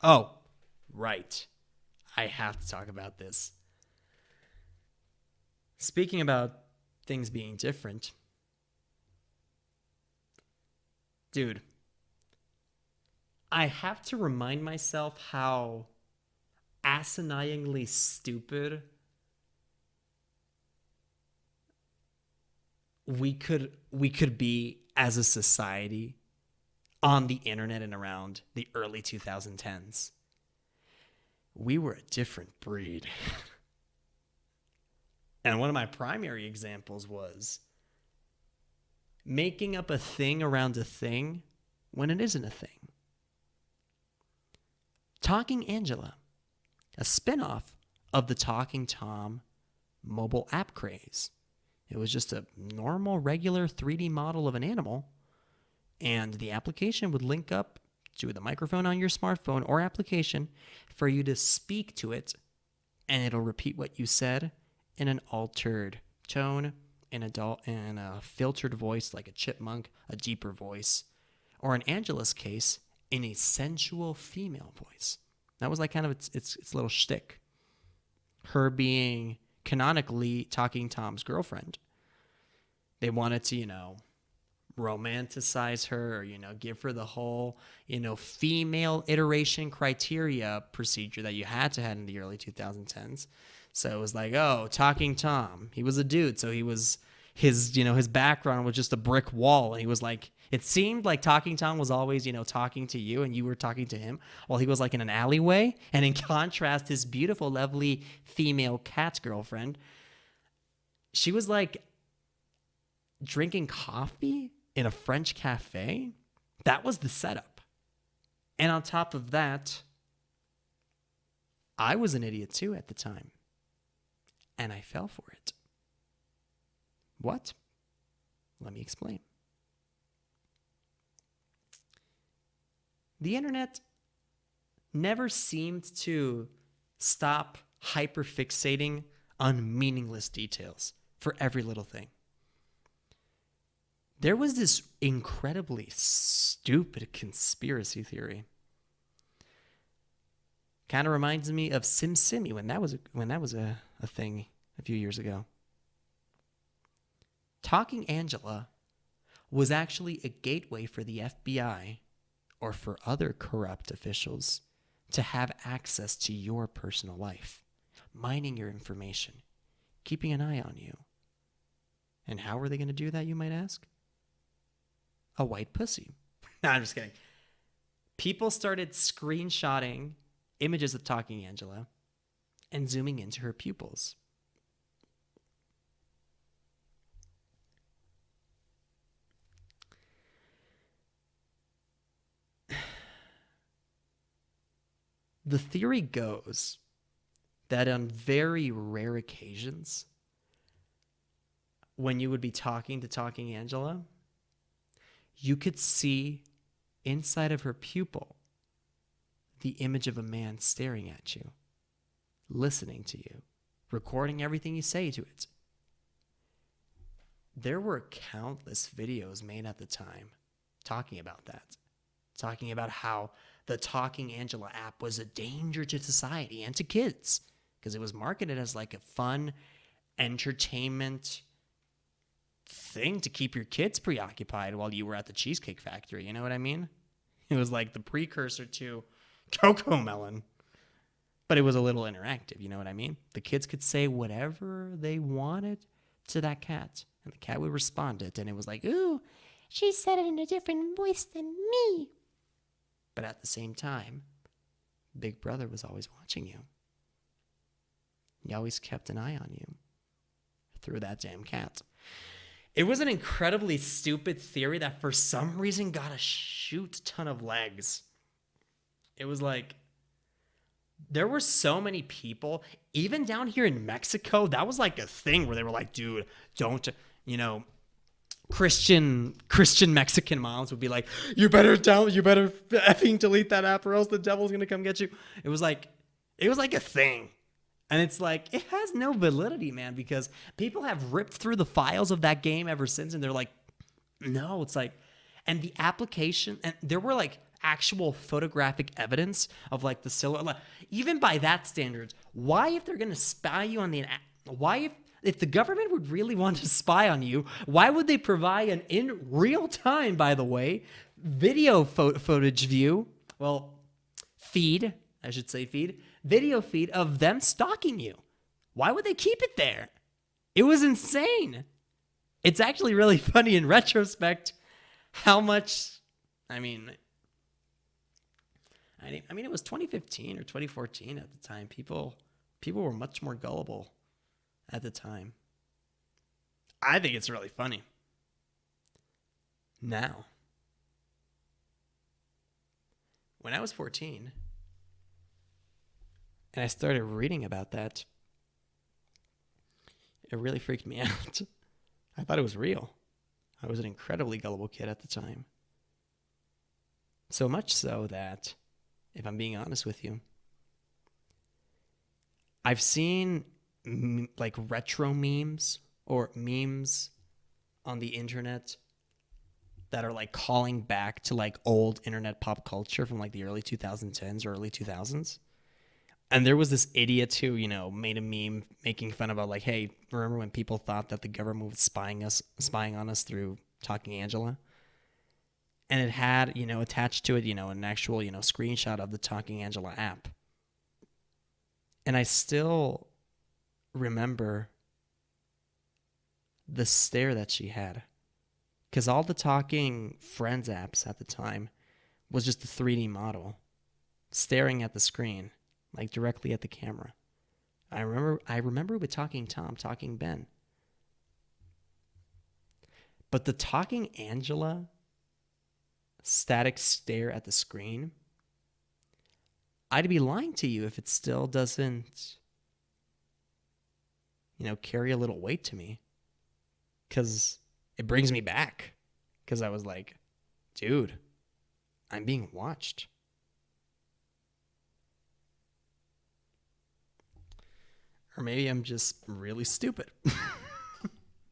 Oh, right. I have to talk about this. Speaking about things being different, dude, I have to remind myself how asininely stupid we could be as a society on the internet and around the early 2010s. We were a different breed. And one of my primary examples was making up a thing around a thing when it isn't a thing. Talking Angela, a spinoff of the Talking Tom mobile app craze. It was just a normal, regular 3D model of an animal, and the application would link up to the microphone on your smartphone or application for you to speak to it, and it'll repeat what you said in an altered tone, in a filtered voice like a chipmunk, a deeper voice, or in Angela's case, in a sensual female voice. That was like kind of its little shtick. Her being canonically Talking Tom's girlfriend. They wanted to, romanticize her or, give her the whole, female iteration criteria procedure that you had to have in the early 2010s. So it was like, oh, Talking Tom. He was a dude. So he was, his background was just a brick wall. And he was like, it seemed like Talking Tom was always, talking to you and you were talking to him while he was like in an alleyway. And in contrast, his beautiful, lovely female cat girlfriend, she was like drinking coffee in a French cafe. That was the setup. And on top of that, I was an idiot too at the time. And I fell for it. What? Let me explain. The internet never seemed to stop hyperfixating on meaningless details for every little thing. There was this incredibly stupid conspiracy theory. Kind of reminds me of SimSimi when that was a thing a few years ago. Talking Angela was actually a gateway for the FBI or for other corrupt officials to have access to your personal life, mining your information, keeping an eye on you. And how were they going to do that, you might ask? A white pussy. No, I'm just kidding. People started screenshotting images of Talking Angela and zooming into her pupils. The theory goes that on very rare occasions, when you would be talking to Talking Angela, you could see inside of her pupil the image of a man staring at you, listening to you, recording everything you say to it. There were countless videos made at the time talking about that, talking about how the Talking Angela app was a danger to society and to kids because it was marketed as like a fun entertainment thing to keep your kids preoccupied while you were at the Cheesecake Factory. You know what I mean? It was like the precursor to Coco Melon, but it was a little interactive. You know what I mean? The kids could say whatever they wanted to that cat, and the cat would respond it, and it was like, ooh, she said it in a different voice than me. But at the same time, Big Brother was always watching you. He always kept an eye on you through that damn cat. It was an incredibly stupid theory that for some reason got a shoot ton of legs. It was like, there were so many people, even down here in Mexico, that was like a thing where they were like, dude, don't, Christian Mexican moms would be like, you better effing delete that app or else the devil's gonna come get you. It was like a thing. And it's like, it has no validity, man, because people have ripped through the files of that game ever since, and they're like, no, it's like, and the application, and there were like actual photographic evidence of like the silhouette. Like, even by that standards, why, if they're gonna spy you on the, why if the government would really want to spy on you, why would they provide an in real time, by the way, video footage view? Well, feed, I should say feed, video feed of them stalking you. Why would they keep it there? It was insane. It's actually really funny in retrospect how much, I mean, it was 2015 or 2014 at the time. People were much more gullible at the time. I think it's really funny. Now, when I was 14 and I started reading about that, it really freaked me out. I thought it was real. I was an incredibly gullible kid at the time. So much so that, if I'm being honest with you, I've seen like retro memes or memes on the internet that are like calling back to like old internet pop culture from like the early 2010s or early 2000s. And there was this idiot who, made a meme making fun about like, hey, remember when people thought that the government was spying on us through Talking Angela? And it had, attached to it, an actual, screenshot of the Talking Angela app. And I still remember the stare that she had. Because all the Talking Friends apps at the time was just a 3D model staring at the screen, like directly at the camera. I remember with Talking Tom, Talking Ben. But the Talking Angela static stare at the screen, I'd be lying to you if it still doesn't, carry a little weight to me. Because it brings me back. Because I was like, dude, I'm being watched. Or maybe I'm just really stupid.